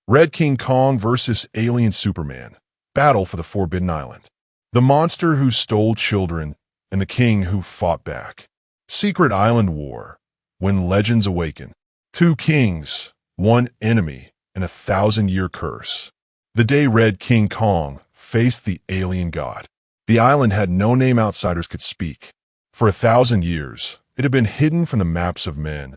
Red King Kong versus Alien Superman. Battle for the Forbidden Island. The monster who stole children and the king who fought back. Secret Island War. When legends awaken. Two kings, one enemy, and a 1,000-year curse. The day Red King Kong faced the alien god. The island had no name outsiders could speak. For 1,000 years, it had been hidden from the maps of men.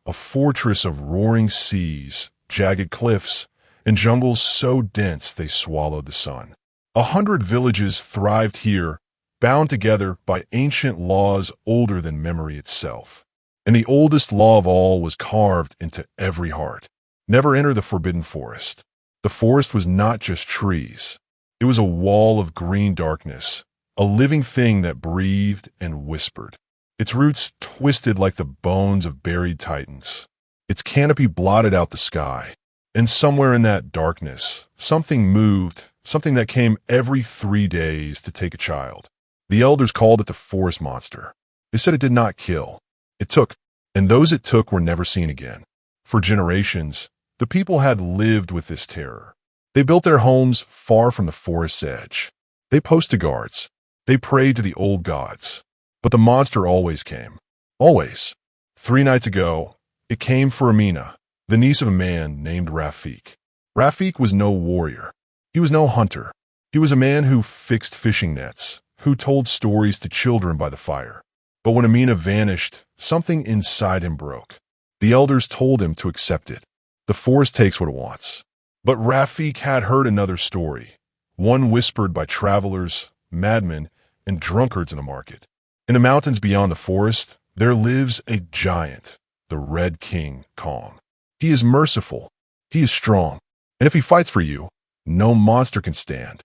A fortress of roaring seas, jagged cliffs, and jungles so dense they swallowed the sun. 100 villages thrived here, bound together by ancient laws older than memory itself. And the oldest law of all was carved into every heart. Never enter the forbidden forest. The forest was not just trees. It was a wall of green darkness, a living thing that breathed and whispered. Its roots twisted like the bones of buried titans. Its canopy blotted out the sky. And somewhere in that darkness, something moved, something that came every 3 days to take a child. The elders called it the forest monster. They said it did not kill. It took, and those it took were never seen again. For generations, the people had lived with this terror. They built their homes far from the forest's edge. They posted guards. They prayed to the old gods. But the monster always came. Always. 3 nights ago, it came for Amina, the niece of a man named Rafik. Rafik was no warrior. He was no hunter. He was a man who fixed fishing nets, who told stories to children by the fire. But when Amina vanished, something inside him broke. The elders told him to accept it. The forest takes what it wants. But Rafik had heard another story, one whispered by travelers, madmen, and drunkards in the market. In the mountains beyond the forest, there lives a giant, the Red King Kong. He is merciful. He is strong. And if he fights for you, no monster can stand.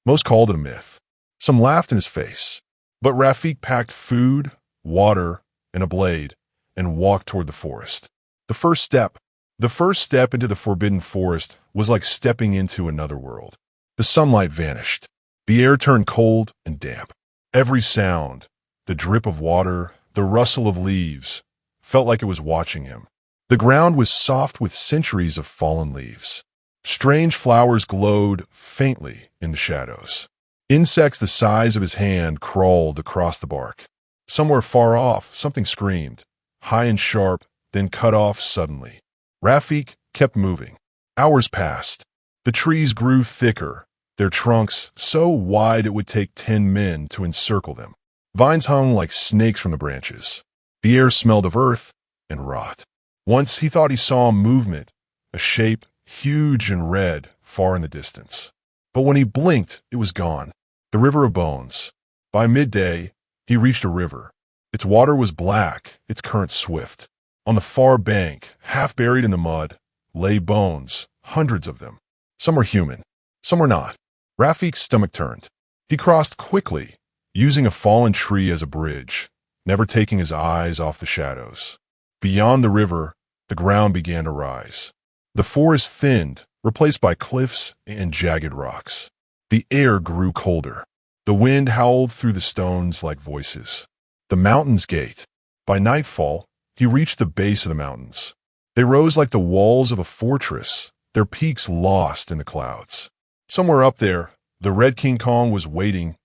Most called it a myth. Some laughed in his face. But Rafik packed food, water, and a blade, and walked toward the forest. The first step into the forbidden forest was like stepping into another world. The sunlight vanished. The air turned cold and damp. Every sound, the drip of water, the rustle of leaves, felt like it was watching him. The ground was soft with centuries of fallen leaves. Strange flowers glowed faintly in the shadows. Insects the size of his hand crawled across the bark. Somewhere far off, something screamed, high and sharp, then cut off suddenly. Rafik kept moving. Hours passed. The trees grew thicker, their trunks so wide it would take 10 men to encircle them. Vines hung like snakes from the branches. The air smelled of earth and rot. Once he thought he saw movement, a shape huge and red far in the distance. But when he blinked, it was gone. The river of bones. By midday, he reached a river. Its water was black, its current swift. On the far bank, half buried in the mud, lay bones, hundreds of them. Some were human, some were not. Rafik's stomach turned. He crossed quickly, using a fallen tree as a bridge, never taking his eyes off the shadows. Beyond the river, the ground began to rise. The forest thinned, replaced by cliffs and jagged rocks. The air grew colder. The wind howled through the stones like voices. The mountains gate. By nightfall, he reached the base of the mountains. They rose like the walls of a fortress, their peaks lost in the clouds. Somewhere up there, the Red King Kong was waiting,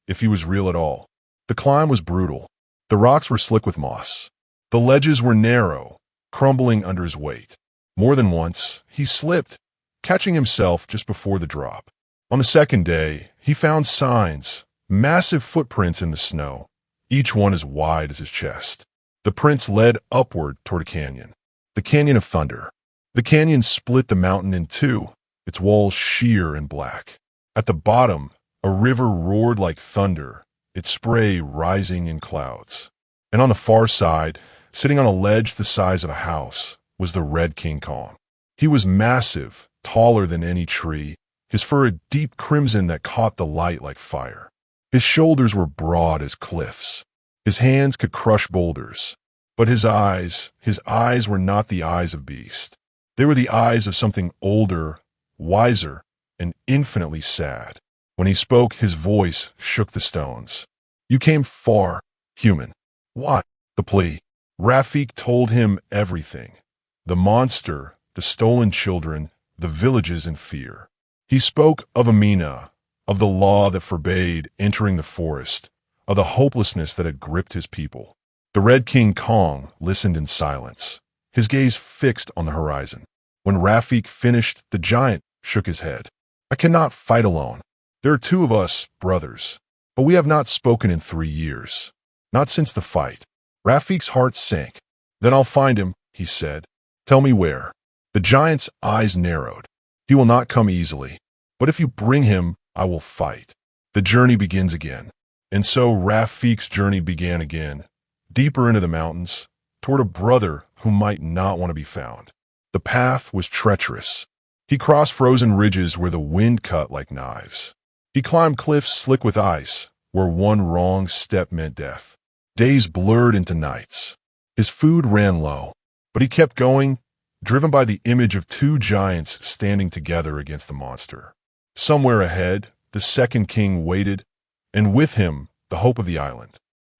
if he was real at all. The climb was brutal. The rocks were slick with moss. The ledges were narrow, crumbling under his weight. More than once, he slipped, catching himself just before the drop. On the second day, he found signs, massive footprints in the snow, each one as wide as his chest. The prints led upward toward a canyon, the Canyon of Thunder. The canyon split the mountain in two, its walls sheer and black. At the bottom, a river roared like thunder, its spray rising in clouds. And on the far side, sitting on a ledge the size of a house, was the Red King Kong. He was massive, taller than any tree, his fur a deep crimson that caught the light like fire. His shoulders were broad as cliffs. His hands could crush boulders. But his eyes were not the eyes of beast. They were the eyes of something older, wiser, and infinitely sad. When he spoke, his voice shook the stones. You came far, human. What? The plea. Rafik told him everything. The monster, the stolen children, the villages in fear. He spoke of Amina, of the law that forbade entering the forest, of the hopelessness that had gripped his people. The Red King Kong listened in silence, his gaze fixed on the horizon. When Rafik finished, the giant shook his head. I cannot fight alone. There are two of us, brothers, but we have not spoken in 3 years. Not since the fight. Rafik's heart sank. Then I'll find him, he said. Tell me where. The giant's eyes narrowed. He will not come easily, but if you bring him, I will fight. The journey begins again. And so Rafik's journey began again, deeper into the mountains, toward a brother who might not want to be found. The path was treacherous. He crossed frozen ridges where the wind cut like knives. He climbed cliffs slick with ice, where one wrong step meant death. Days blurred into nights. His food ran low, but he kept going, driven by the image of two giants standing together against the monster. Somewhere ahead, the second king waited, and with him, the hope of the island.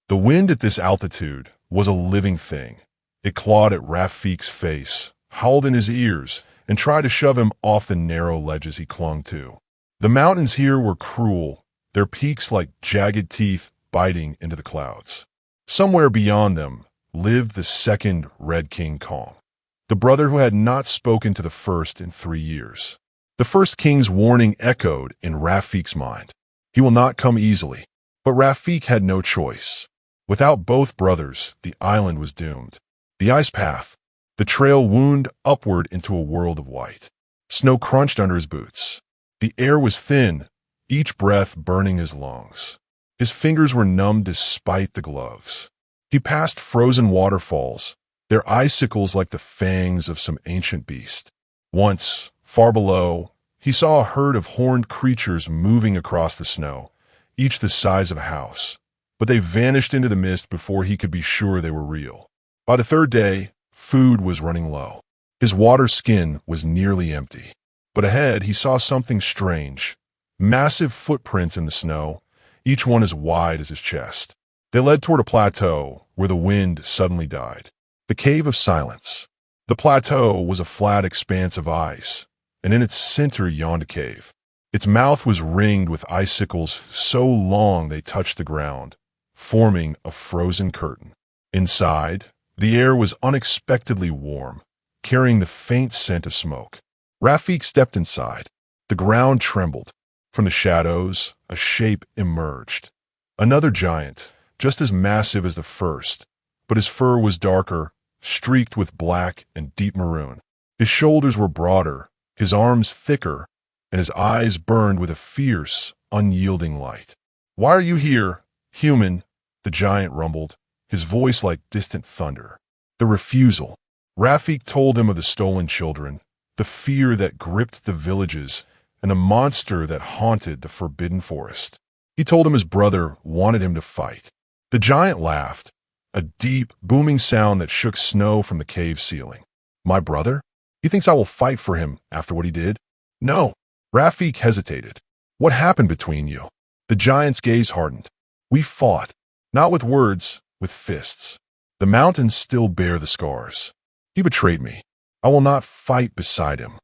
The wind at this altitude was a living thing. It clawed at Rafik's face, howled in his ears, and tried to shove him off the narrow ledges he clung to. The mountains here were cruel, their peaks like jagged teeth biting into the clouds. Somewhere beyond them lived the second Red King Kong, the brother who had not spoken to the first in 3 years. The first king's warning echoed in Rafik's mind. He will not come easily. But Rafik had no choice. Without both brothers, the island was doomed. The ice path, the trail wound upward into a world of white. Snow crunched under his boots. The air was thin, each breath burning his lungs. His fingers were numb despite the gloves. He passed frozen waterfalls, their icicles like the fangs of some ancient beast. Once, far below, he saw a herd of horned creatures moving across the snow, each the size of a house. But they vanished into the mist before he could be sure they were real. By the third day, food was running low. His water skin was nearly empty. But ahead, he saw something strange. Massive footprints in the snow, each one as wide as his chest. They led toward a plateau where the wind suddenly died. The Cave of Silence. The plateau was a flat expanse of ice, and in its center yawned a cave. Its mouth was ringed with icicles so long they touched the ground, forming a frozen curtain. Inside, the air was unexpectedly warm, carrying the faint scent of smoke. Rafik stepped inside. The ground trembled. From the shadows, a shape emerged. Another giant, just as massive as the first, but his fur was darker, streaked with black and deep maroon. His shoulders were broader, his arms thicker, and his eyes burned with a fierce, unyielding light. "Why are you here, human?" the giant rumbled, his voice like distant thunder. The refusal. Rafik told him of the stolen children, the fear that gripped the villages, and the monster that haunted the forbidden forest. He told him his brother wanted him to fight. The giant laughed, a deep, booming sound that shook snow from the cave ceiling. "My brother? He thinks I will fight for him after what he did?" "No." Rafik hesitated. "What happened between you?" The giant's gaze hardened. "We fought. Not with words, with fists. The mountains still bear the scars. He betrayed me. I will not fight beside him."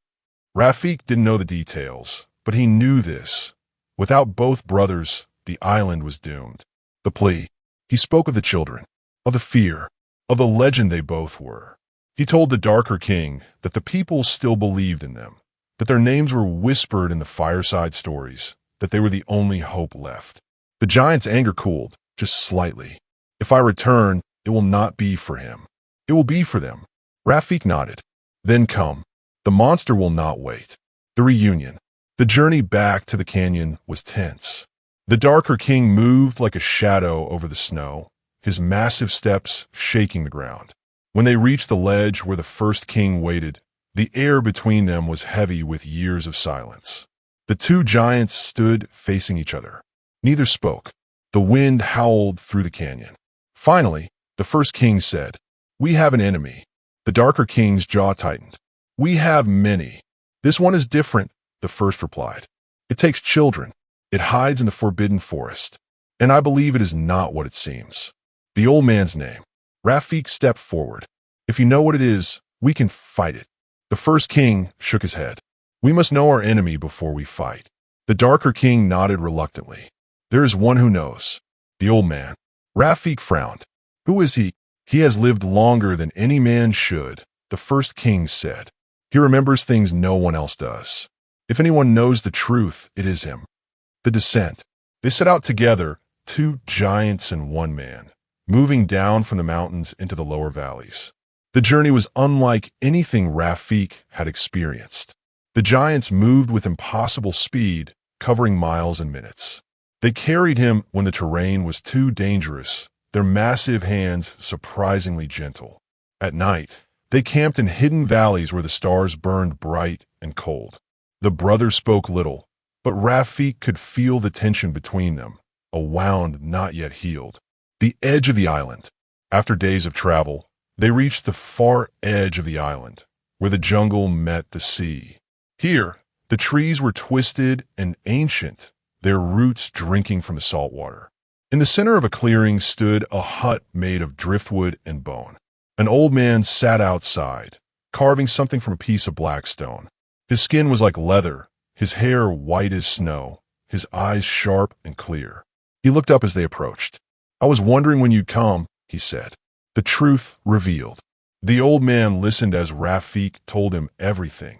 Rafik didn't know the details, but he knew this. Without both brothers, the island was doomed. The plea. He spoke of the children, of the fear, of the legend they both were. He told the darker king that the people still believed in them, that their names were whispered in the fireside stories, that they were the only hope left. The giant's anger cooled, just slightly. "If I return, it will not be for him. It will be for them." Rafik nodded. "Then come. The monster will not wait." The reunion. The journey back to the canyon was tense. The darker king moved like a shadow over the snow, his massive steps shaking the ground. When they reached the ledge where the first king waited, the air between them was heavy with years of silence. The two giants stood facing each other. Neither spoke. The wind howled through the canyon. Finally, the first king said, "We have an enemy." The darker king's jaw tightened. "We have many. This one is different," the first replied. "It takes children. It hides in the forbidden forest. And I believe it is not what it seems." The old man's name. Rafik stepped forward. "If you know what it is, we can fight it." The first king shook his head. We must know our enemy before we fight. The darker king nodded reluctantly. There is one who knows. The old man. Rafik frowned. Who is he? He has lived longer than any man should, the first king said. He remembers things no one else does. If anyone knows the truth, it is him. The descent. They set out together, two giants and one man, moving down from the mountains into the lower valleys. The journey was unlike anything Rafik had experienced. The giants moved with impossible speed, covering miles and minutes. They carried him when the terrain was too dangerous, their massive hands surprisingly gentle. At night, they camped in hidden valleys where the stars burned bright and cold. The brothers spoke little, but Rafik could feel the tension between them, a wound not yet healed. The edge of the island. After days of travel, they reached the far edge of the island, where the jungle met the sea. Here, the trees were twisted and ancient, their roots drinking from the salt water. In the center of a clearing stood a hut made of driftwood and bone. An old man sat outside, carving something from a piece of black stone. His skin was like leather, his hair white as snow, his eyes sharp and clear. He looked up as they approached. I was wondering when you'd come, he said. The truth revealed. The old man listened as Rafik told him everything.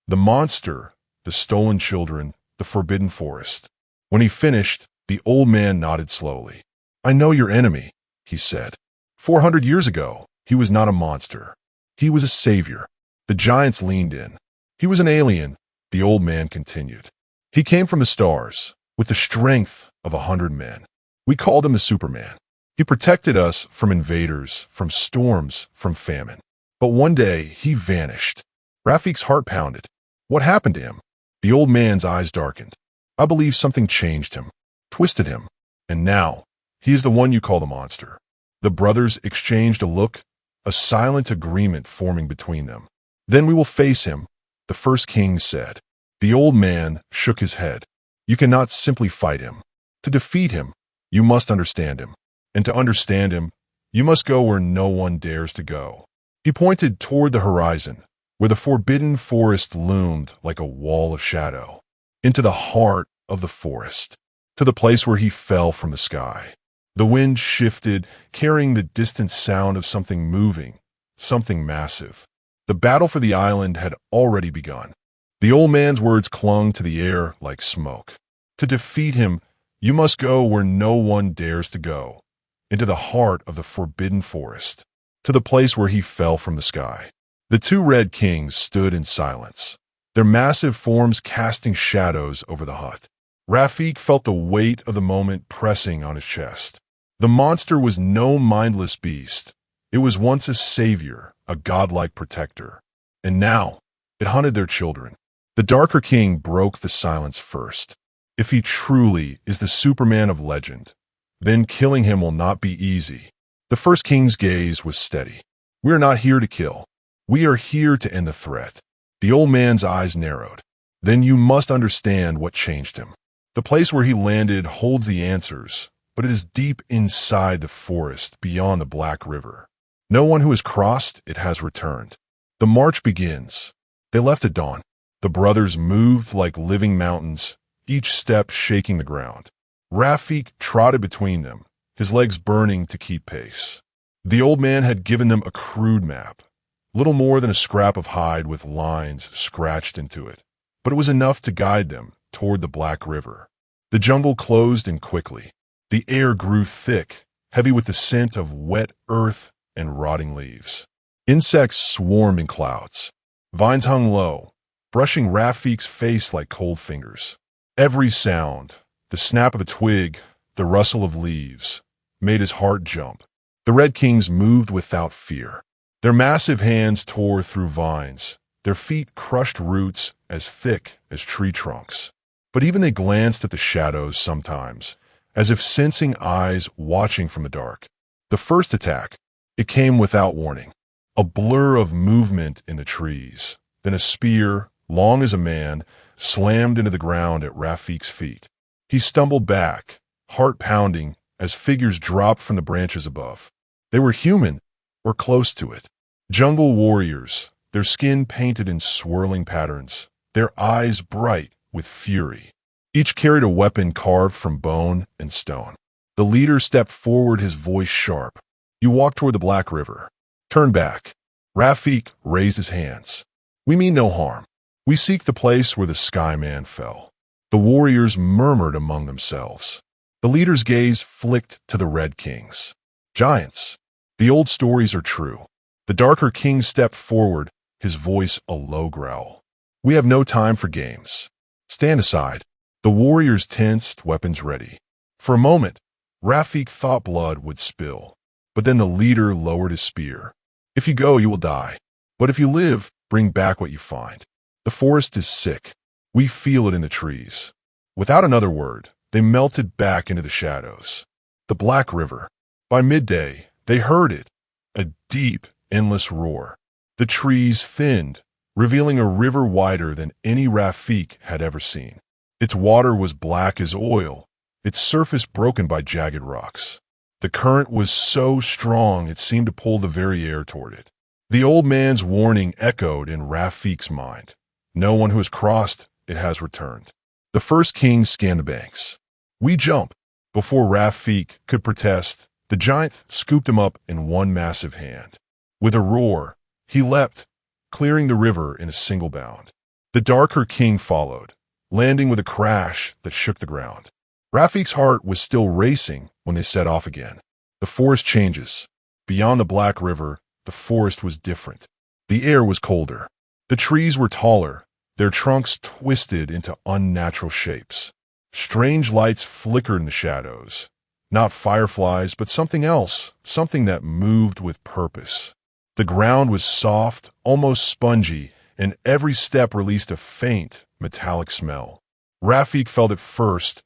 The monster, the stolen children, the forbidden forest. When he finished, the old man nodded slowly. I know your enemy, he said. 400 years ago, he was not a monster. He was a savior. The giants leaned in. He was an alien, the old man continued. He came from the stars, with the strength of 100 men. We called him the Superman. He protected us from invaders, from storms, from famine. But one day, he vanished. Rafik's heart pounded. What happened to him? The old man's eyes darkened. I believe something changed him, twisted him, and now, he is the one you call the monster. The brothers exchanged a look, a silent agreement forming between them. Then we will face him, the first king said. The old man shook his head. You cannot simply fight him. To defeat him, you must understand him. And to understand him, you must go where no one dares to go. He pointed toward the horizon, where the forbidden forest loomed like a wall of shadow, into the heart of the forest, to the place where he fell from the sky. The wind shifted, carrying the distant sound of something moving, something massive. The battle for the island had already begun. The old man's words clung to the air like smoke. To defeat him, you must go where no one dares to go, into the heart of the forbidden forest, to the place where he fell from the sky. The two red kings stood in silence, their massive forms casting shadows over the hut. Rafik felt the weight of the moment pressing on his chest. The monster was no mindless beast. It was once a savior, a godlike protector. And now, it hunted their children. The darker king broke the silence first. If he truly is the Superman of legend, then killing him will not be easy. The first king's gaze was steady. We are not here to kill. We are here to end the threat. The old man's eyes narrowed. Then you must understand what changed him. The place where he landed holds the answers, but it is deep inside the forest beyond the Black River. No one who has crossed it has returned. The march begins. They left at dawn. The brothers moved like living mountains, each step shaking the ground. Rafik trotted between them, his legs burning to keep pace. The old man had given them a crude map, little more than a scrap of hide with lines scratched into it, but it was enough to guide them toward the Black River. The jungle closed in quickly. The air grew thick, heavy with the scent of wet earth and rotting leaves. Insects swarmed in clouds. Vines hung low, brushing Rafik's face like cold fingers. Every sound, the snap of a twig, the rustle of leaves, made his heart jump. The Red Kings moved without fear. Their massive hands tore through vines. Their feet crushed roots as thick as tree trunks. But even they glanced at the shadows sometimes, as if sensing eyes watching from the dark. The first attack, it came without warning. A blur of movement in the trees. Then a spear, long as a man, slammed into the ground at Rafik's feet. He stumbled back, heart pounding, as figures dropped from the branches above. They were human, or close to it. Jungle warriors, their skin painted in swirling patterns, their eyes bright with fury. Each carried a weapon carved from bone and stone. The leader stepped forward, his voice sharp. "You walk toward the Black River. Turn back." Rafik raised his hands. "We mean no harm. We seek the place where the Skyman fell." The warriors murmured among themselves. The leader's gaze flicked to the Red Kings. Giants. The old stories are true. The darker king stepped forward, his voice a low growl. "We have no time for games. Stand aside." The warriors tensed, weapons ready. For a moment, Rafik thought blood would spill. But then the leader lowered his spear. "If you go, you will die. But if you live, bring back what you find. The forest is sick. We feel it in the trees." Without another word, they melted back into the shadows. The Black River. By midday, they heard it, a deep, endless roar. The trees thinned, revealing a river wider than any Rafik had ever seen. Its water was black as oil, its surface broken by jagged rocks. The current was so strong it seemed to pull the very air toward it. The old man's warning echoed in Rafik's mind. No one who has crossed it has returned. The first king scanned the banks. "We jump." Before Rafik could protest, the giant scooped him up in one massive hand. With a roar, he leapt, clearing the river in a single bound. The darker king followed, landing with a crash that shook the ground. Rafik's heart was still racing when they set off again. The forest changes. Beyond the Black River, the forest was different. The air was colder. The trees were taller, their trunks twisted into unnatural shapes. Strange lights flickered in the shadows. Not fireflies, but something else, something that moved with purpose. The ground was soft, almost spongy, and every step released a faint, metallic smell. Rafik felt it first,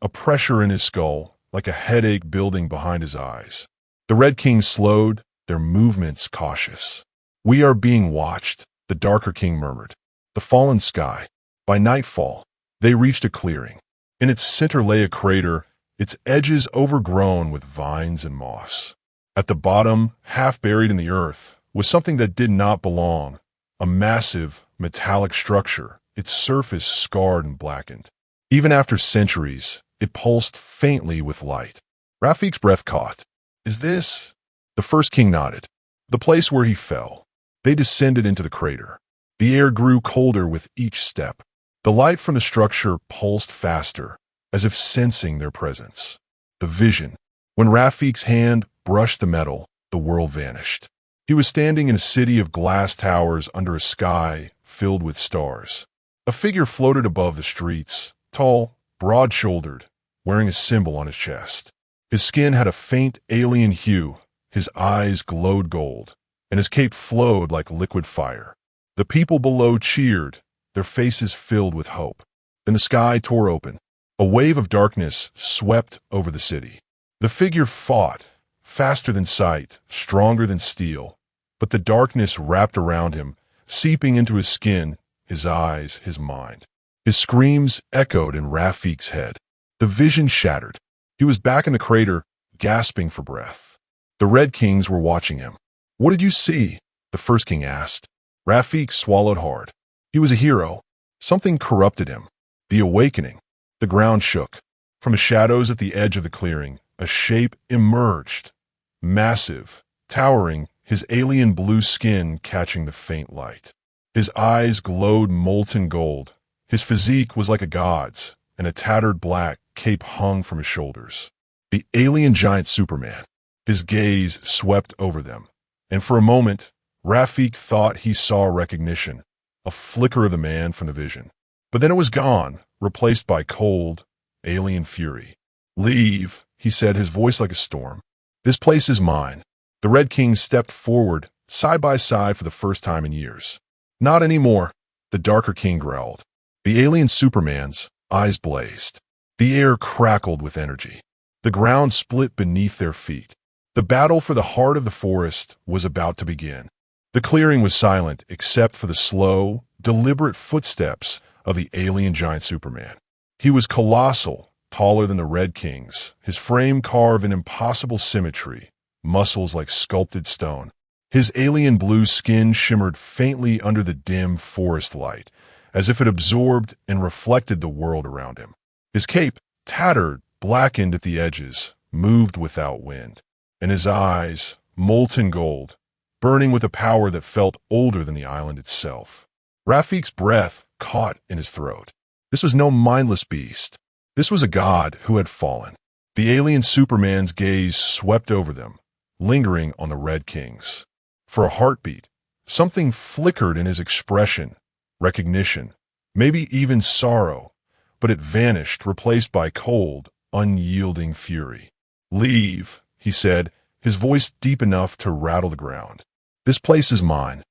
a pressure in his skull, like a headache building behind his eyes. The Red Kings slowed, their movements cautious. "We are being watched," the darker king murmured. The fallen sky. By nightfall, they reached a clearing. In its center lay a crater, its edges overgrown with vines and moss. At the bottom, half buried in the earth, was something that did not belong, a massive, metallic structure, its surface scarred and blackened. Even after centuries, it pulsed faintly with light. Rafik's breath caught. "Is this?" The first king nodded. "The place where he fell." They descended into the crater. The air grew colder with each step. The light from the structure pulsed faster, as if sensing their presence. The vision. When Rafik's hand brushed the metal, the world vanished. He was standing in a city of glass towers under a sky filled with stars. A figure floated above the streets, tall, broad-shouldered, wearing a symbol on his chest. His skin had a faint alien hue, his eyes glowed gold, and his cape flowed like liquid fire. The people below cheered, their faces filled with hope. Then the sky tore open. A wave of darkness swept over the city. The figure fought, faster than sight, stronger than steel, but the darkness wrapped around him, seeping into his skin, his eyes, his mind. His screams echoed in Rafik's head. The vision shattered. He was back in the crater, gasping for breath. The Red Kings were watching him. "What did you see?" the first king asked. Rafik swallowed hard. He was a hero. Something corrupted him. The awakening. The ground shook. From the shadows at the edge of the clearing, a shape emerged. Massive, towering, his alien blue skin catching the faint light. His eyes glowed molten gold. His physique was like a god's, and a tattered black cape hung from his shoulders. The alien giant Superman. His gaze swept over them, and for a moment, Rafik thought he saw recognition, a flicker of the man from the vision. But then it was gone, replaced by cold, alien fury. "Leave," he said, his voice like a storm. "This place is mine." The Red Kings stepped forward, side by side for the first time in years. "Not anymore," the darker king growled. The alien Superman's eyes blazed. The air crackled with energy. The ground split beneath their feet. The battle for the heart of the forest was about to begin. The clearing was silent except for the slow, deliberate footsteps of the alien giant Superman. He was colossal, taller than the Red Kings, his frame carved in impossible symmetry, muscles like sculpted stone. His alien blue skin shimmered faintly under the dim forest light, as if it absorbed and reflected the world around him. His cape, tattered, blackened at the edges, moved without wind, and his eyes, molten gold, burning with a power that felt older than the island itself. Rafik's breath caught in his throat. This was no mindless beast. This was a god who had fallen. The alien Superman's gaze swept over them, lingering on the Red Kings. For a heartbeat, something flickered in his expression, recognition, maybe even sorrow, but it vanished, replaced by cold, unyielding fury. "Leave," he said, his voice deep enough to rattle the ground. "This place is mine."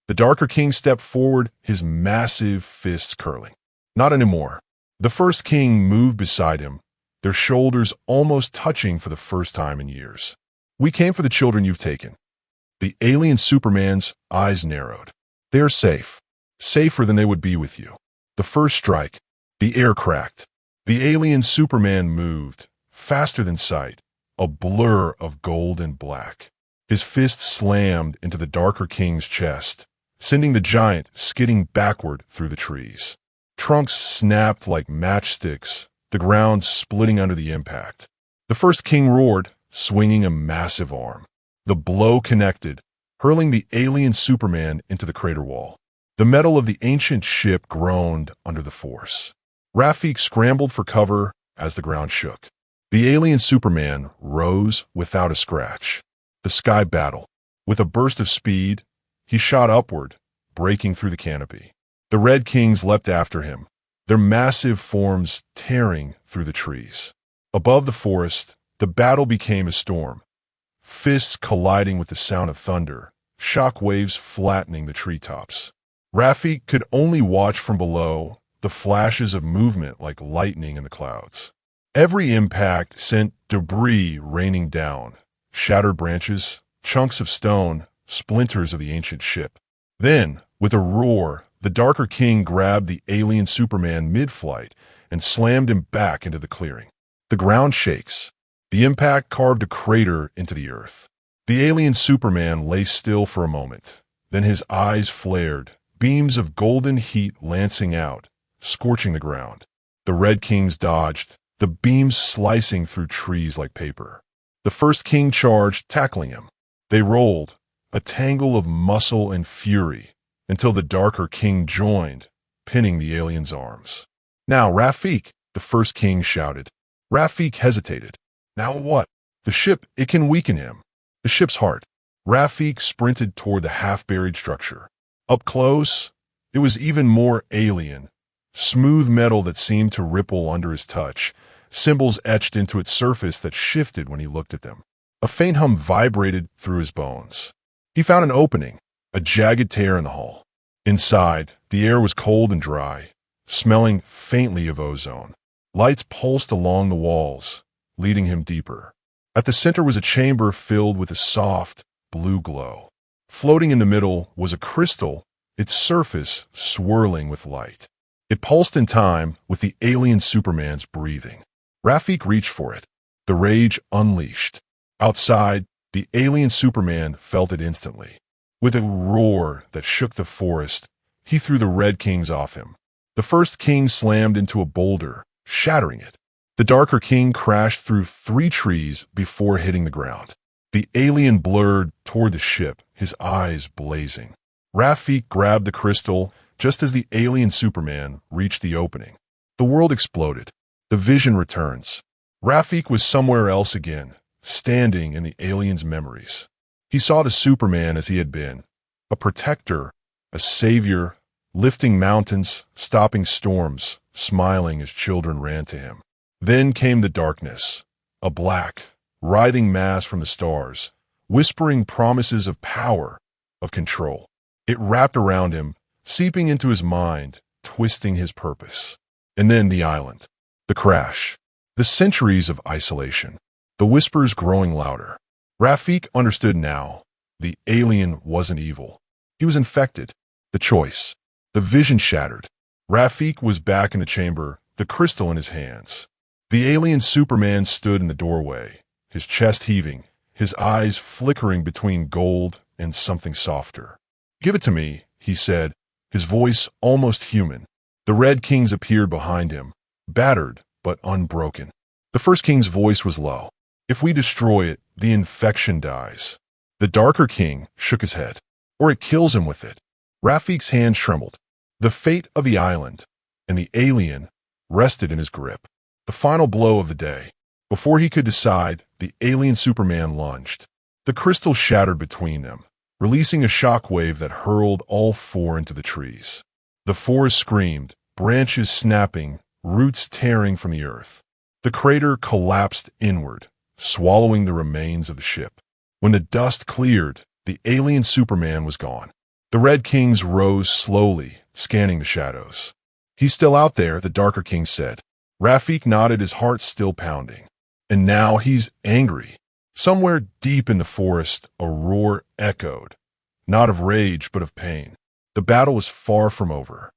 The Darker King stepped forward, his massive fists curling. "Not anymore." The First King moved beside him, their shoulders almost touching for the first time in years. "We came for the children you've taken." The alien Superman's eyes narrowed. "They are safe. Safer than they would be with you." The first strike. The air cracked. The alien Superman moved, faster than sight, a blur of gold and black. His fist slammed into the Darker King's chest, sending the giant skidding backward through the trees. Trunks snapped like matchsticks, the ground splitting under the impact. The First King roared, swinging a massive arm. The blow connected, hurling the alien Superman into the crater wall. The metal of the ancient ship groaned under the force. Rafik scrambled for cover as the ground shook. The alien Superman rose without a scratch. The sky battle. With a burst of speed, he shot upward, breaking through the canopy. The Red Kings leapt after him, their massive forms tearing through the trees. Above the forest, the battle became a storm. Fists colliding with the sound of thunder, shock waves flattening the treetops. Rafik could only watch from below, the flashes of movement like lightning in the clouds. Every impact sent debris raining down, shattered branches, chunks of stone, splinters of the ancient ship. Then, with a roar, the Darker King grabbed the alien Superman mid-flight and slammed him back into the clearing. The ground shakes. The impact carved a crater into the earth. The alien Superman lay still for a moment. Then his eyes flared, beams of golden heat lancing out, scorching the ground. The Red Kings dodged, the beams slicing through trees like paper. The First King charged, tackling him. They rolled, a tangle of muscle and fury, until the Darker King joined, pinning the alien's arms. "Now, Rafik," the First King shouted. Rafik hesitated. Now what? The ship, it can weaken him. The ship's heart. Rafik sprinted toward the half-buried structure. Up close, it was even more alien. Smooth metal that seemed to ripple under his touch, symbols etched into its surface that shifted when he looked at them. A faint hum vibrated through his bones. He found an opening, a jagged tear in the hull. Inside, the air was cold and dry, smelling faintly of ozone. Lights pulsed along the walls, leading him deeper. At the center was a chamber filled with a soft, blue glow. Floating in the middle was a crystal, its surface swirling with light. It pulsed in time with the alien Superman's breathing. Rafik reached for it, the rage unleashed. Outside, the alien Superman felt it instantly. With a roar that shook the forest, he threw the Red Kings off him. The First King slammed into a boulder, shattering it. The Darker King crashed through 3 trees before hitting the ground. The alien blurred toward the ship, his eyes blazing. Rafik grabbed the crystal just as the alien Superman reached the opening. The world exploded. The vision returns. Rafik was somewhere else again, standing in the alien's memories. He saw the Superman as he had been, a protector, a savior, lifting mountains, stopping storms, smiling as children ran to him. Then came the darkness, a black, writhing mass from the stars, whispering promises of power, of control. It wrapped around him, seeping into his mind, twisting his purpose. And then the island, the crash, the centuries of isolation, the whispers growing louder. Rafik understood now. The alien wasn't evil. He was infected. The choice. The vision shattered. Rafik was back in the chamber, the crystal in his hands. The alien Superman stood in the doorway, his chest heaving, his eyes flickering between gold and something softer. "Give it to me," he said, his voice almost human. The Red Kings appeared behind him, battered but unbroken. The first king's voice was low. If we destroy it, the infection dies. The darker king shook his head. Or it kills him with it. Rafik's hand trembled. The fate of the island and the alien rested in his grip. The final blow of the day. Before he could decide, the alien Superman lunged. The crystal shattered between them, releasing a shockwave that hurled all four into the trees. The forest screamed, branches snapping, roots tearing from the earth. The crater collapsed inward, swallowing the remains of the ship. When the dust cleared, the alien Superman was gone. The Red Kings rose slowly, scanning the shadows. He's still out there, the darker king said. Rafik nodded, his heart still pounding. And now he's angry. Somewhere deep in the forest, a roar echoed, not of rage but of pain. The battle was far from over.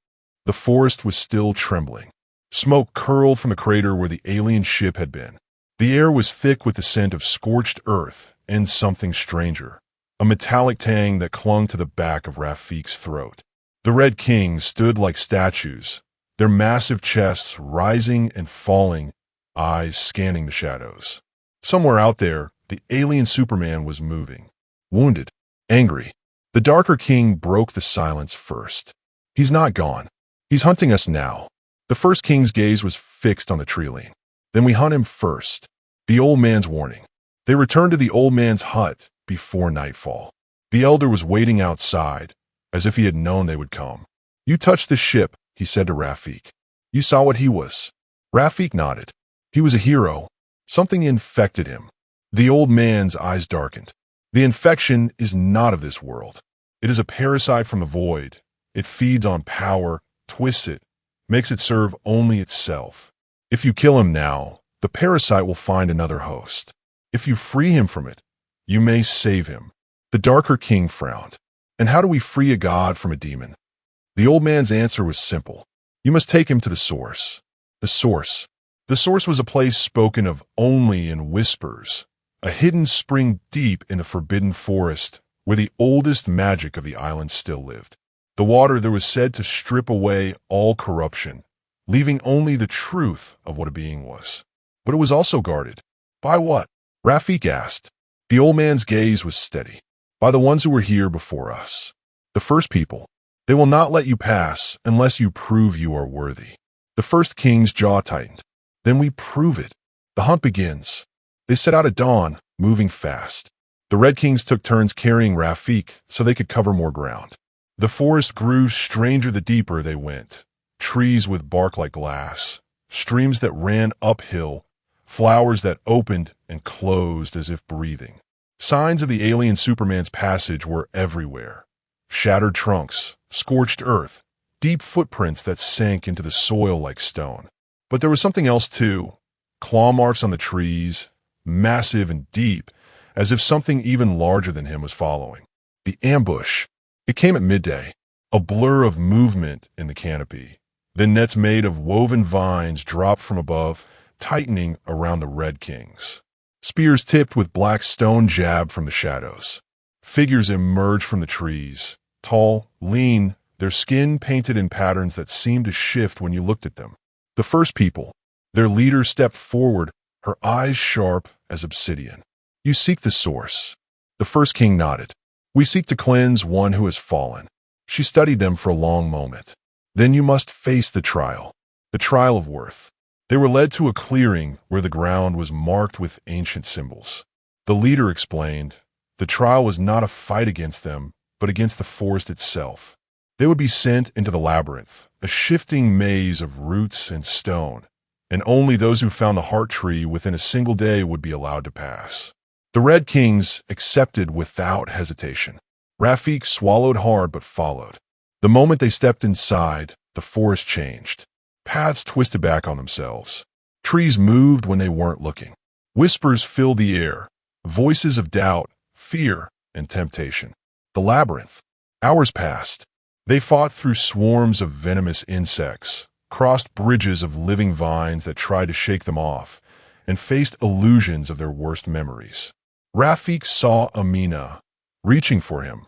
The forest was still trembling. Smoke curled from the crater where the alien ship had been. The air was thick with the scent of scorched earth and something stranger, a metallic tang that clung to the back of Rafik's throat. The Red Kings stood like statues, their massive chests rising and falling, eyes scanning the shadows. Somewhere out there, the alien Superman was moving, wounded, angry. The darker king broke the silence first. He's not gone. He's hunting us now. The first king's gaze was fixed on the treeling. Then we hunt him first. The old man's warning. They returned to the old man's hut before nightfall. The elder was waiting outside, as if he had known they would come. You touched the ship, he said to Rafik. You saw what he was. Rafik nodded. He was a hero. Something infected him. The old man's eyes darkened. The infection is not of this world. It is a parasite from the void. It feeds on power, twists it, makes it serve only itself. If you kill him now, the parasite will find another host. If you free him from it, you may save him. The darker king frowned. And how do we free a god from a demon? The old man's answer was simple. You must take him to the source. The source. The source was a place spoken of only in whispers, a hidden spring deep in the forbidden forest where the oldest magic of the island still lived. The water there was said to strip away all corruption, leaving only the truth of what a being was. But it was also guarded. By what? Rafik asked. The old man's gaze was steady. By the ones who were here before us. The first people. They will not let you pass unless you prove you are worthy. The first king's jaw tightened. Then we prove it. The hunt begins. They set out at dawn, moving fast. The Red Kings took turns carrying Rafik so they could cover more ground. The forest grew stranger the deeper they went. Trees with bark like glass, streams that ran uphill, flowers that opened and closed as if breathing. Signs of the alien Superman's passage were everywhere. Shattered trunks, scorched earth, deep footprints that sank into the soil like stone. But there was something else too. Claw marks on the trees, massive and deep, as if something even larger than him was following. The ambush. It came at midday, a blur of movement in the canopy. Then nets made of woven vines dropped from above, tightening around the Red Kings. Spears tipped with black stone jabbed from the shadows. Figures emerged from the trees, tall, lean, their skin painted in patterns that seemed to shift when you looked at them. The first people. Their leader stepped forward, her eyes sharp as obsidian. You seek the source. The first king nodded. We seek to cleanse one who has fallen. She studied them for a long moment. Then you must face the trial of worth. They were led to a clearing where the ground was marked with ancient symbols. The leader explained, the trial was not a fight against them, but against the forest itself. They would be sent into the labyrinth, a shifting maze of roots and stone, and only those who found the heart tree within a single day would be allowed to pass. The Red Kings accepted without hesitation. Rafik swallowed hard but followed. The moment they stepped inside, the forest changed. Paths twisted back on themselves. Trees moved when they weren't looking. Whispers filled the air, voices of doubt, fear, and temptation. The labyrinth. Hours passed. They fought through swarms of venomous insects, crossed bridges of living vines that tried to shake them off, and faced illusions of their worst memories. Rafik saw Amina, reaching for him,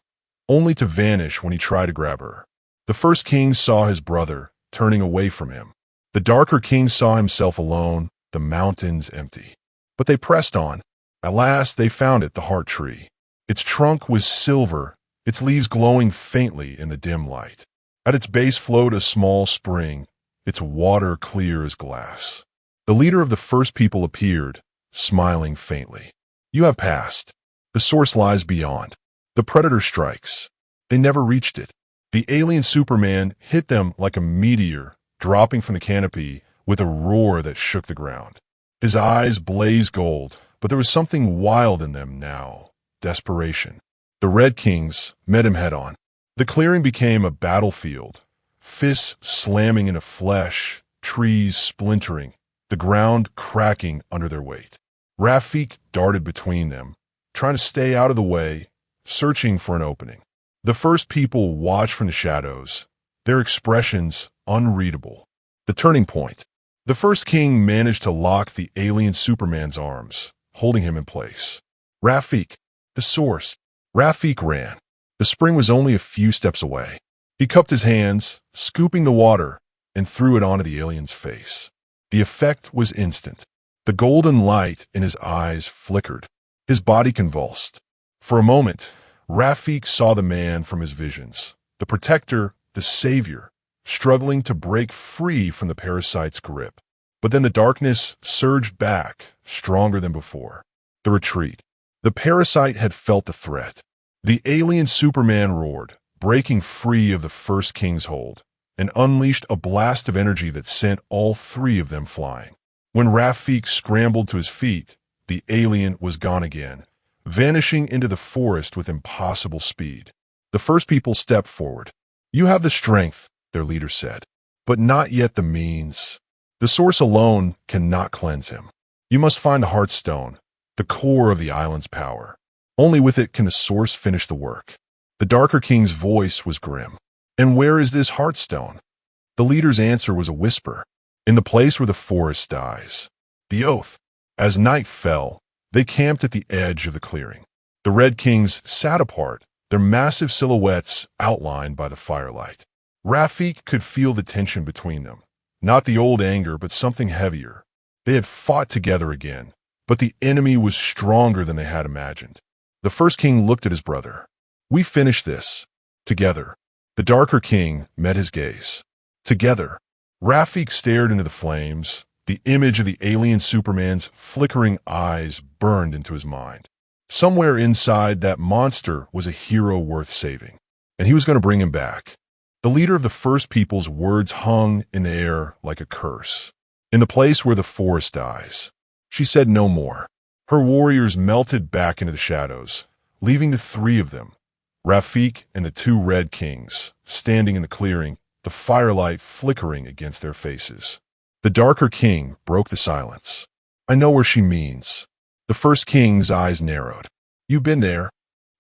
only to vanish when he tried to grab her. The first king saw his brother, turning away from him. The darker king saw himself alone, the mountains empty. But they pressed on. At last they found it, the heart tree. Its trunk was silver, its leaves glowing faintly in the dim light. At its base flowed a small spring, its water clear as glass. The leader of the first people appeared, smiling faintly. You have passed. The source lies beyond. The predator strikes. They never reached it. The alien Superman hit them like a meteor, dropping from the canopy with a roar that shook the ground. His eyes blazed gold, but there was something wild in them now, desperation. The Red Kings met him head-on. The clearing became a battlefield, fists slamming into flesh, trees splintering, the ground cracking under their weight. Rafik darted between them, trying to stay out of the way, searching for an opening. The first people watched from the shadows, their expressions unreadable. The turning point. The first king managed to lock the alien Superman's arms, holding him in place. Rafik, the source. Rafik ran. The spring was only a few steps away. He cupped his hands, scooping the water, and threw it onto the alien's face. The effect was instant. The golden light in his eyes flickered. His body convulsed. For a moment, Rafik saw the man from his visions, the protector, the savior, struggling to break free from the parasite's grip. But then the darkness surged back, stronger than before. The retreat. The parasite had felt the threat. The alien Superman roared, breaking free of the first king's hold, and unleashed a blast of energy that sent all three of them flying. When Rafik scrambled to his feet, the alien was gone again, vanishing into the forest with impossible speed. The first people stepped forward. You have the strength, their leader said, but not yet the means. The source alone cannot cleanse him. You must find the Heartstone, the core of the island's power. Only with it can the source finish the work. The Darker King's voice was grim. And where is this Heartstone? The leader's answer was a whisper. In the place where the forest dies. The oath. As night fell, they camped at the edge of the clearing. The Red Kings sat apart, their massive silhouettes outlined by the firelight. Rafik could feel the tension between them. Not the old anger, but something heavier. They had fought together again, but the enemy was stronger than they had imagined. The first king looked at his brother. We finished this. Together. The Darker King met his gaze. Together. Rafik stared into the flames. The image of the alien Superman's flickering eyes burned into his mind. Somewhere inside that monster was a hero worth saving, and he was going to bring him back. The leader of the first people's words hung in the air like a curse. In the place where the forest dies. She said no more. Her warriors melted back into the shadows, leaving the three of them, Rafik and the two Red Kings, standing in the clearing, the firelight flickering against their faces. The Darker King broke the silence. I know where she means. The first king's eyes narrowed. You've been there.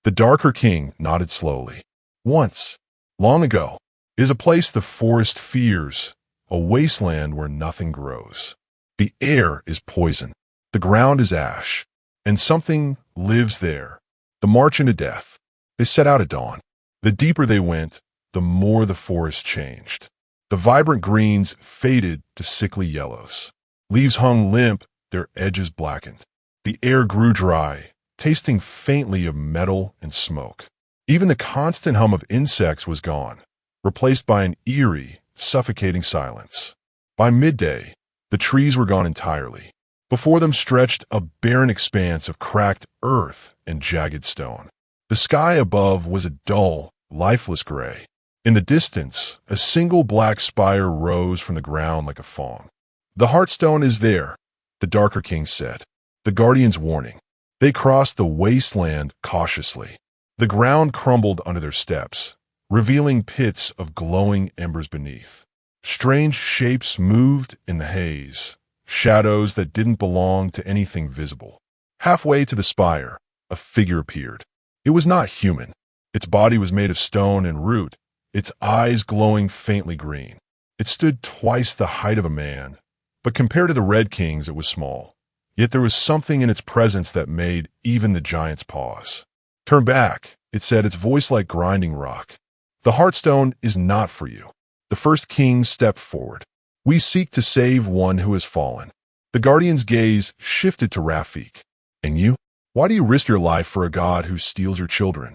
The Darker King nodded slowly. Once, long ago, is a place the forest fears, a wasteland where nothing grows. The air is poison, the ground is ash, and something lives there. The march into death. They set out at dawn. The deeper they went, the more the forest changed. The vibrant greens faded to sickly yellows. Leaves hung limp, their edges blackened. The air grew dry, tasting faintly of metal and smoke. Even the constant hum of insects was gone, replaced by an eerie, suffocating silence. By midday, the trees were gone entirely. Before them stretched a barren expanse of cracked earth and jagged stone. The sky above was a dull, lifeless gray. In the distance, a single black spire rose from the ground like a fawn. The Heartstone is there, the Darker King said. The Guardian's warning. They crossed the wasteland cautiously. The ground crumbled under their steps, revealing pits of glowing embers beneath. Strange shapes moved in the haze, shadows that didn't belong to anything visible. Halfway to the spire, a figure appeared. It was not human. Its body was made of stone and root, its eyes glowing faintly green. It stood twice the height of a man, but compared to the Red Kings it was small. Yet there was something in its presence that made even the giants pause. Turn back, it said, its voice like grinding rock. The Heartstone is not for you. The first king stepped forward. We seek to save one who has fallen. The guardian's gaze shifted to Rafik. And you? Why do you risk your life for a god who steals your children?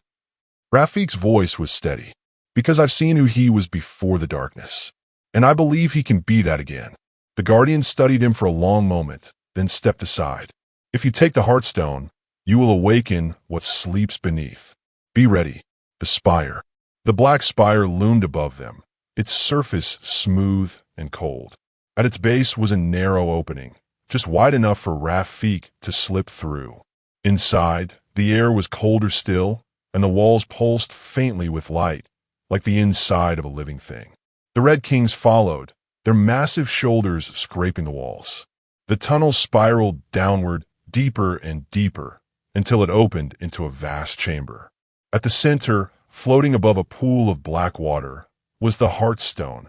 Rafik's voice was steady. Because I've seen who he was before the darkness. And I believe he can be that again. The guardian studied him for a long moment, then stepped aside. If you take the Heartstone, you will awaken what sleeps beneath. Be ready. The spire. The black spire loomed above them, its surface smooth and cold. At its base was a narrow opening, just wide enough for Rafik to slip through. Inside, the air was colder still, and the walls pulsed faintly with light, like the inside of a living thing. The Red Kings followed, their massive shoulders scraping the walls. The tunnel spiraled downward, deeper and deeper, until it opened into a vast chamber. At the center, floating above a pool of black water, was the Heartstone,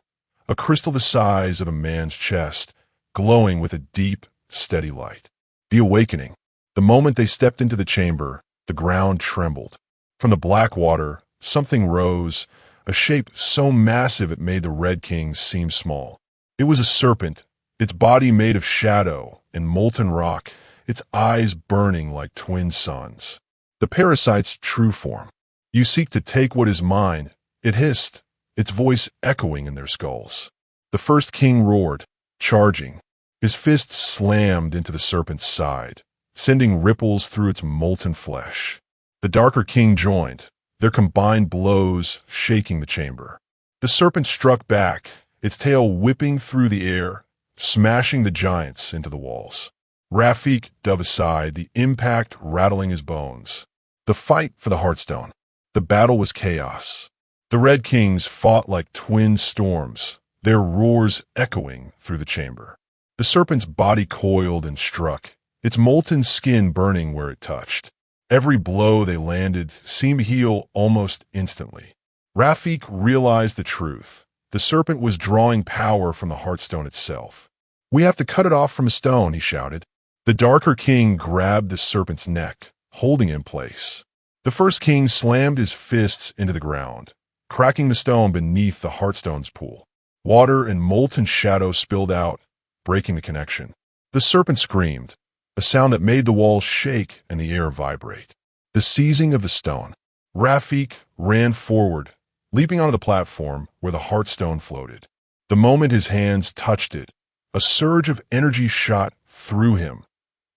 a crystal the size of a man's chest, glowing with a deep, steady light. The awakening. The moment they stepped into the chamber, the ground trembled. From the black water, something rose, a shape so massive it made the Red Kings seem small. It was a serpent, its body made of shadow and molten rock, its eyes burning like twin suns. The parasite's true form. You seek to take what is mine, it hissed, its voice echoing in their skulls. The first king roared, charging. His fist slammed into the serpent's side, sending ripples through its molten flesh. The darker king joined, their combined blows shaking the chamber. The serpent struck back, its tail whipping through the air, smashing the giants into the walls. Rafik dove aside, the impact rattling his bones. The fight for the Heartstone. The battle was chaos. The Red Kings fought like twin storms, their roars echoing through the chamber. The serpent's body coiled and struck, its molten skin burning where it touched. Every blow they landed seemed to heal almost instantly. Rafik realized the truth. The serpent was drawing power from the Heartstone itself. "We have to cut it off from a stone," he shouted. The darker king grabbed the serpent's neck, holding it in place. The first king slammed his fists into the ground, cracking the stone beneath the Heartstone's pool. Water and molten shadow spilled out, breaking the connection. The serpent screamed, a sound that made the walls shake and the air vibrate. The seizing of the stone. Rafik ran forward, leaping onto the platform where the Heartstone floated. The moment his hands touched it, a surge of energy shot through him.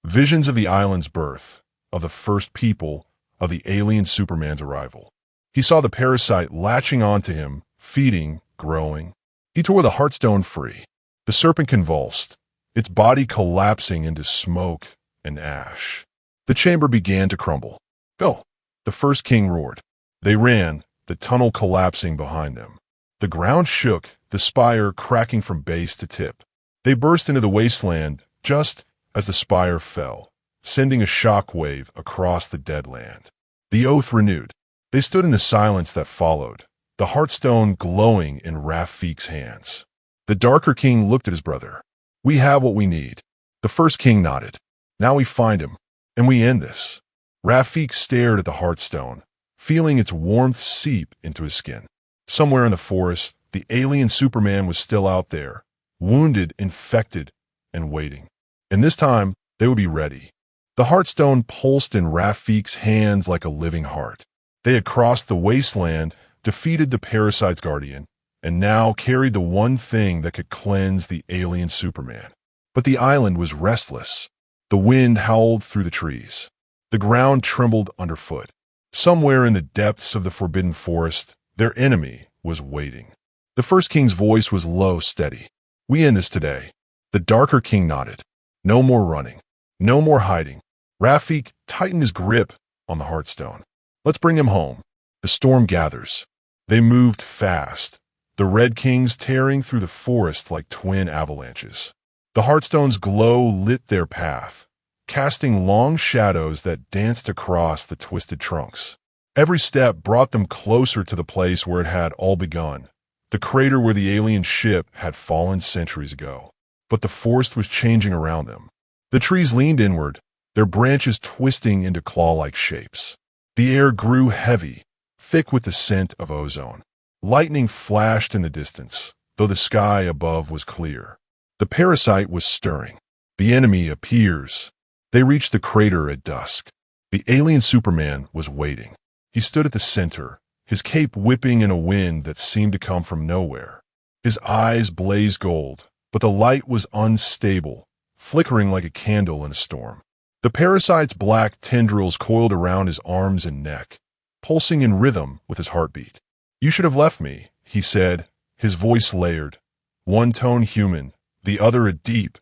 Visions of the island's birth, of the first people, of the alien Superman's arrival. He saw the parasite latching onto him, feeding, growing. He tore the Heartstone free. The serpent convulsed, its body collapsing into smoke and ash. The chamber began to crumble. "Go!" the first king roared. They ran, the tunnel collapsing behind them. The ground shook, the spire cracking from base to tip. They burst into the wasteland just as the spire fell, sending a shock wave across the dead land. The oath renewed. They stood in the silence that followed, the Heartstone glowing in Rafik's hands. The darker king looked at his brother. "We have what we need." The first king nodded. "Now we find him, and we end this." Rafik stared at the Heartstone, feeling its warmth seep into his skin. Somewhere in the forest, the alien Superman was still out there, wounded, infected, and waiting. And this time, they would be ready. The Heartstone pulsed in Rafik's hands like a living heart. They had crossed the wasteland, defeated the parasite's guardian, and now carried the one thing that could cleanse the alien Superman. But the island was restless. The wind howled through the trees. The ground trembled underfoot. Somewhere in the depths of the forbidden forest, their enemy was waiting. The first king's voice was low, steady. "We end this today." The darker king nodded. "No more running. No more hiding." Rafik tightened his grip on the Heartstone. "Let's bring him home." The storm gathers. They moved fast, the Red Kings tearing through the forest like twin avalanches. The Heartstone's glow lit their path, casting long shadows that danced across the twisted trunks. Every step brought them closer to the place where it had all begun, the crater where the alien ship had fallen centuries ago. But the forest was changing around them. The trees leaned inward, their branches twisting into claw-like shapes. The air grew heavy, thick with the scent of ozone. Lightning flashed in the distance, though the sky above was clear. The parasite was stirring. The enemy appears. They reached the crater at dusk. The alien Superman was waiting. He stood at the center, his cape whipping in a wind that seemed to come from nowhere. His eyes blazed gold, but the light was unstable, flickering like a candle in a storm. The parasite's black tendrils coiled around his arms and neck, pulsing in rhythm with his heartbeat. "You should have left me," he said, his voice layered, one tone human, the other a deep,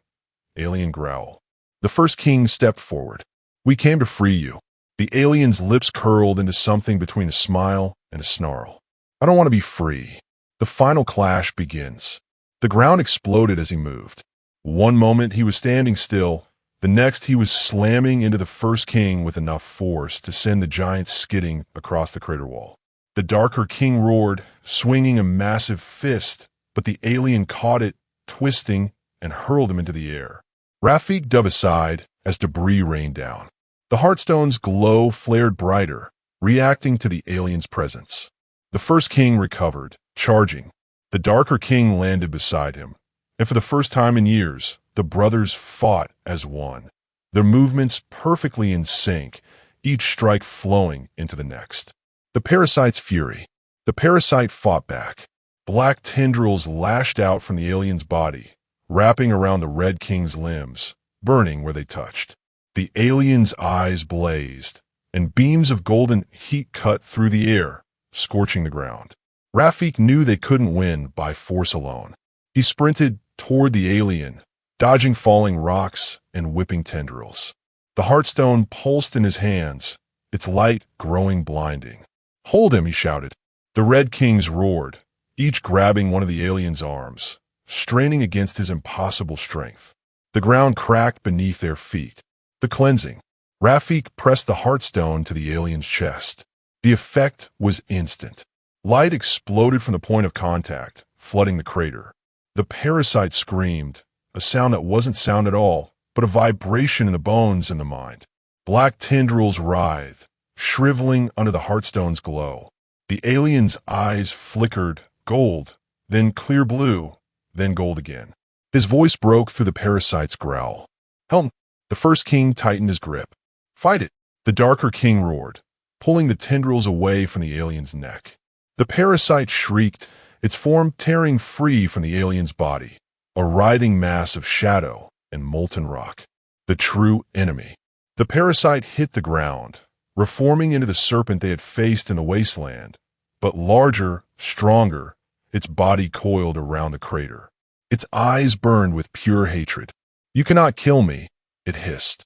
alien growl. The first king stepped forward. "We came to free you." The alien's lips curled into something between a smile and a snarl. "I don't want to be free." The final clash begins. The ground exploded as he moved. One moment he was standing still, the next he was slamming into the first king with enough force to send the giant skidding across the crater wall. The darker king roared, swinging a massive fist, but the alien caught it, twisting, and hurled him into the air. Rafik dove aside as debris rained down. The Heartstone's glow flared brighter, reacting to the alien's presence. The first king recovered, charging. The darker king landed beside him, and for the first time in years, the brothers fought as one, their movements perfectly in sync, each strike flowing into the next. The parasite's fury. The parasite fought back. Black tendrils lashed out from the alien's body, wrapping around the Red King's limbs, burning where they touched. The alien's eyes blazed, and beams of golden heat cut through the air, scorching the ground. Rafik knew they couldn't win by force alone. He sprinted toward the alien, dodging falling rocks and whipping tendrils. The Heartstone pulsed in his hands, its light growing blinding. "Hold him," he shouted. The Red Kings roared, each grabbing one of the alien's arms, straining against his impossible strength. The ground cracked beneath their feet. The cleansing. Rafik pressed the Heartstone to the alien's chest. The effect was instant. Light exploded from the point of contact, flooding the crater. The parasite screamed, a sound that wasn't sound at all, but a vibration in the bones and the mind. Black tendrils writhed, shriveling under the Heartstone's glow. The alien's eyes flickered, gold, then clear blue, then gold again. His voice broke through the parasite's growl. "Helm!" The first king tightened his grip. "Fight it!" The darker king roared, pulling the tendrils away from the alien's neck. The parasite shrieked, its form tearing free from the alien's body, a writhing mass of shadow and molten rock. The true enemy. The parasite hit the ground, reforming into the serpent they had faced in the wasteland, but larger, stronger, its body coiled around the crater. Its eyes burned with pure hatred. "You cannot kill me," it hissed.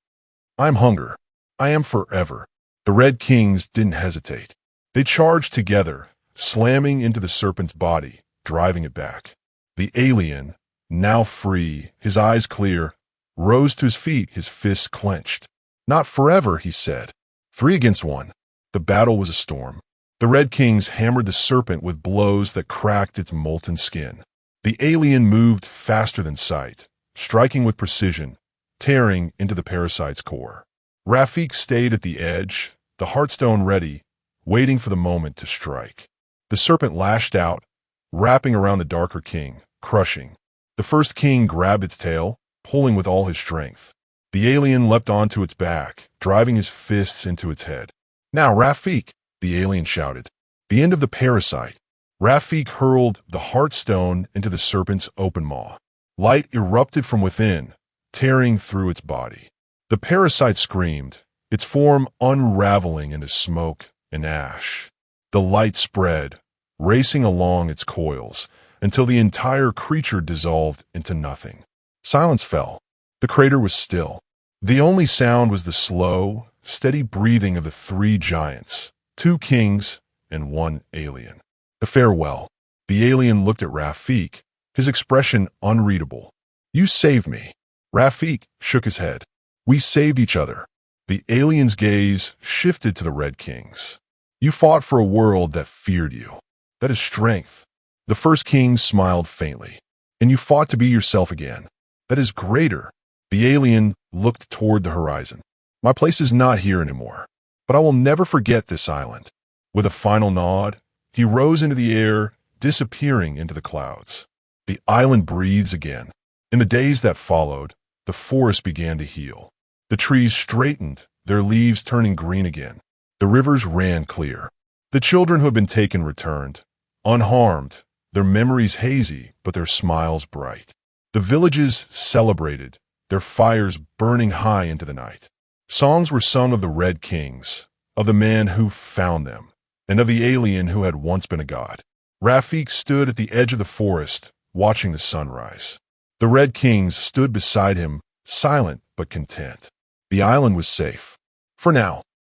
"I'm hunger. I am forever." The Red Kings didn't hesitate. They charged together, slamming into the serpent's body, driving it back. The alien, now free, his eyes clear, rose to his feet, his fists clenched. "Not forever," he said. 3 against 1. The battle was a storm. The Red Kings hammered the serpent with blows that cracked its molten skin. The alien moved faster than sight, striking with precision, tearing into the parasite's core. Rafik stayed at the edge, the Heartstone ready, waiting for the moment to strike. The serpent lashed out, wrapping around the darker king, crushing. The first king grabbed its tail, pulling with all his strength. The alien leapt onto its back, driving his fists into its head. "Now, Rafik!" the alien shouted. The end of the parasite. Rafik hurled the Heartstone into the serpent's open maw. Light erupted from within, tearing through its body. The parasite screamed, its form unraveling into smoke and ash. The light spread, racing along its coils, until the entire creature dissolved into nothing. Silence fell. The crater was still. The only sound was the slow, steady breathing of the 3 giants, 2 kings and 1 alien. A farewell. The alien looked at Rafik, his expression unreadable. "You saved me." Rafik shook his head. "We saved each other." The alien's gaze shifted to the Red Kings. "You fought for a world that feared you. That is strength." The first king smiled faintly. "And you fought to be yourself again. That is greater." The alien looked toward the horizon. "My place is not here anymore, but I will never forget this island." With a final nod, he rose into the air, disappearing into the clouds. The island breathes again. In the days that followed, the forest began to heal. The trees straightened, their leaves turning green again. The rivers ran clear. The children who had been taken returned, unharmed, their memories hazy, but their smiles bright. The villages celebrated, their fires burning high into the night. Songs were sung of the Red Kings, of the man who found them, and of the alien who had once been a god. Rafik stood at the edge of the forest, watching the sunrise. The Red Kings stood beside him, silent but content. The island was safe. For now.